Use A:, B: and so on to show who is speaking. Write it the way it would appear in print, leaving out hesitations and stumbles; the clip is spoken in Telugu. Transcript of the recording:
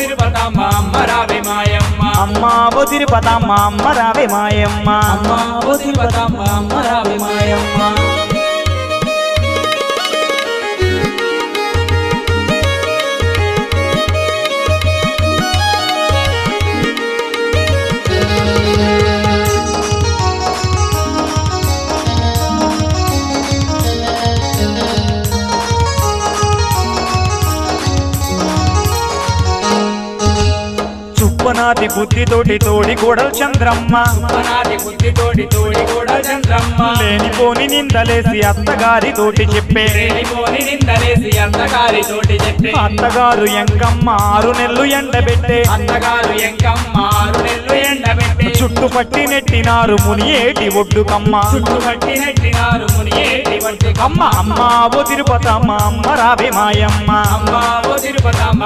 A: తిరుపతమ్మ అమ్మ రావే మాయమ్మ
B: అమ్మా ఓ తిరుపతమ్మ అమ్మ రావే మాయమ్మ
A: అమ్మ ఓ తిరుపతమ్మ అమ్మ రావే మాయమ్మ
B: చుప్పనాటి బుద్ధితోటి తోడి కోడలు చంద్రమ్మ
A: చుప్పనాటి బుద్ధితోటి తోడి కోడలు చంద్రమ్మ
B: లేనిపోని నిందలేసి అత్తగారితోటి చెప్పే
A: లేనిపోని నిందలేసి అత్తగారితోటి చెప్పే
B: అత్తగారు ఎంకమ్మ 6 నెలలు ఎండబెట్టే
A: అత్తగారు ఎంకమ్మ 6 నెలలు ఎండబెట్టే
B: చుట్టుపట్టి నెట్టినారు మునియేటి ఒడ్డుకమ్మ
A: చుట్టుపట్టి నెట్టినారు మునియేటి ఒడ్డుకమ్మ
B: అమ్మ ఓ తిరుపతమ్మ అమ్మ రావే మాయమ్మ
A: అమ్మ ఓ తిరుపతమ్మ